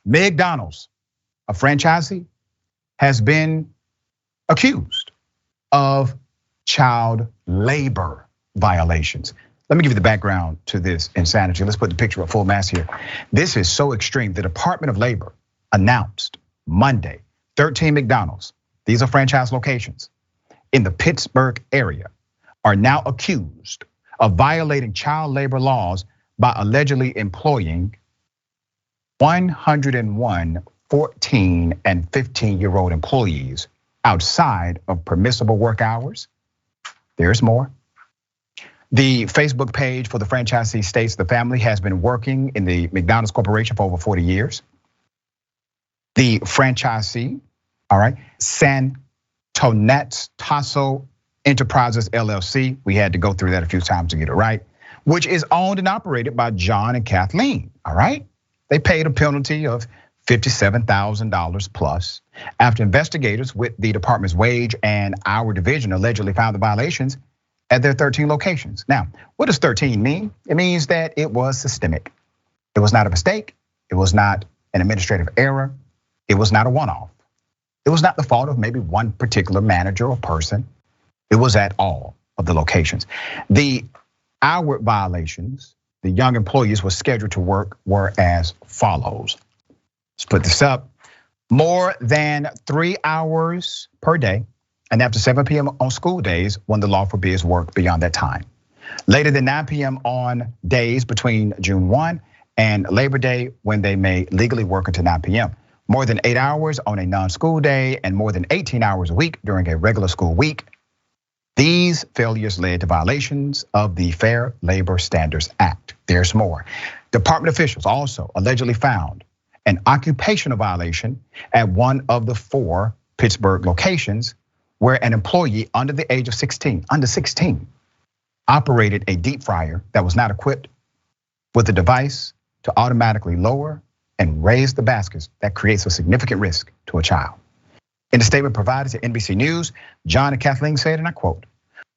McDonald's, a franchisee, has been accused of child labor violations. Let me give you the background to this insanity. Let's put the picture of full mass here. This is so extreme. The Department of Labor announced Monday 13 McDonald's, these are franchise locations in the Pittsburgh area, are now accused of violating child labor laws by allegedly employing 101 14 and 15-year-old employees outside of permissible work hours. There's more. The Facebook page for the franchisee states the family has been working in the McDonald's Corporation for over 40 years. The franchisee, all right, Santonastasso Enterprises LLC, we had to go through that a few times to get it right, which is owned and operated by John and Kathleen, all right? They paid a penalty of $57,000 plus after investigators with the department's wage and hour division allegedly found the violations at their 13 locations. Now, what does 13 mean? It means that it was systemic. It was not a mistake. It was not an administrative error. It was not a one-off. It was not the fault of maybe one particular manager or person. It was at all of the locations. The hour violations, the young employees were scheduled to work were as follows. Let's put this up. More than 3 hours per day, and after 7 p.m. on school days when the law forbids work beyond that time. Later than 9 p.m. on days between June 1 and Labor Day when they may legally work until 9 p.m. More than 8 hours on a non-school day and more than 18 hours a week during a regular school week. These failures led to violations of the Fair Labor Standards Act. There's more. Department officials also allegedly found an occupational violation at one of the 4 Pittsburgh locations where an employee under the age of 16, operated a deep fryer that was not equipped with a device to automatically lower and raise the baskets that creates a significant risk to a child. In a statement provided to NBC News, John and Kathleen said, and I quote,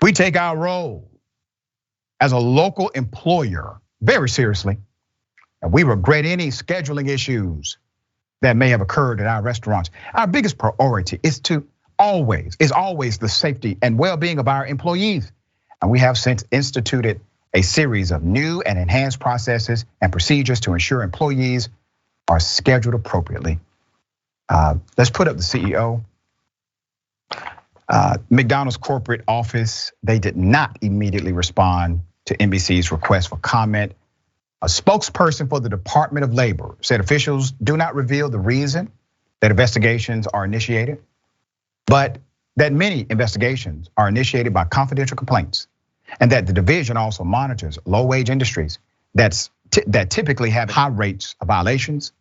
"We take our role as a local employer very seriously, and we regret any scheduling issues that may have occurred at our restaurants. Our biggest priority is always the safety and well-being of our employees. And we have since instituted a series of new and enhanced processes and procedures to ensure employees are scheduled appropriately." Let's put up the CEO. McDonald's corporate office, they did not immediately respond to NBC's request for comment. A spokesperson for the Department of Labor said officials do not reveal the reason that investigations are initiated, but that many investigations are initiated by confidential complaints, and that the division also monitors low-wage industries that typically have high rates of violations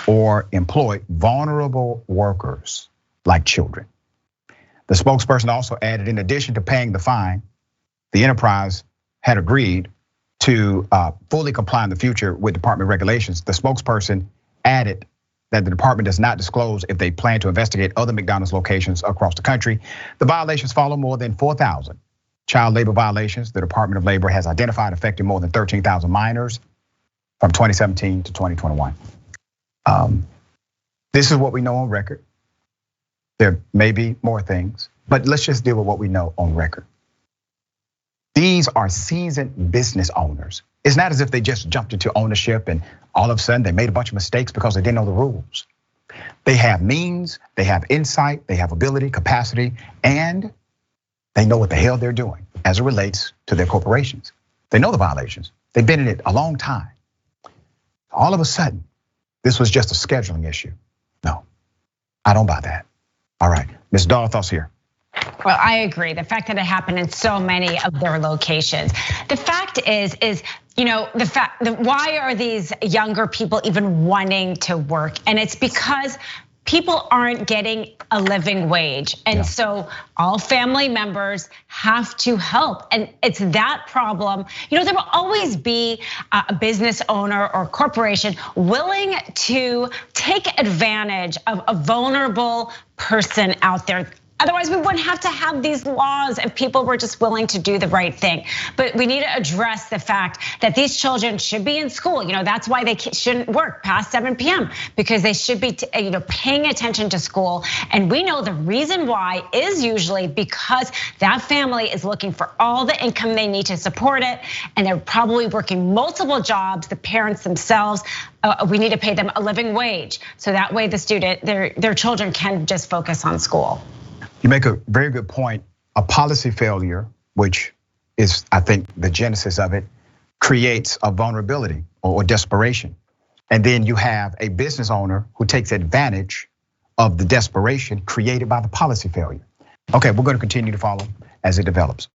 or employ vulnerable workers like children. The spokesperson also added, in addition to paying the fine, the enterprise had agreed to fully comply in the future with department regulations. The spokesperson added that the department does not disclose if they plan to investigate other McDonald's locations across the country. The violations follow more than 4,000 child labor violations the Department of Labor has identified affecting more than 13,000 minors from 2017 to 2021. This is what we know on record. There may be more things, but let's just deal with what we know on record. These are seasoned business owners. It's not as if they just jumped into ownership and all of a sudden they made a bunch of mistakes because they didn't know the rules. They have means, they have insight, they have ability, capacity, and they know what the hell they're doing as it relates to their corporations. They know the violations. They've been in it a long time. All of a sudden, this was just a scheduling issue. No, I don't buy that. All right, Ms. Dahl, thoughts here. Well, I agree. The fact that it happened in so many of their locations. The fact is, the fact that why are these younger people even wanting to work? And it's because people aren't getting a living wage. And so all family members have to help. And it's that problem. There will always be a business owner or corporation willing to take advantage of a vulnerable person out there. Otherwise, we wouldn't have to have these laws if people were just willing to do the right thing. But we need to address the fact that these children should be in school. That's why they shouldn't work past 7 p.m. because they should be paying attention to school. And we know the reason why is usually because that family is looking for all the income they need to support it. And they're probably working multiple jobs, the parents themselves. We need to pay them a living wage. So that way their children can just focus on school. You make a very good point. A policy failure, which is, I think, the genesis of it, creates a vulnerability or desperation. And then you have a business owner who takes advantage of the desperation created by the policy failure. Okay, we're going to continue to follow as it develops.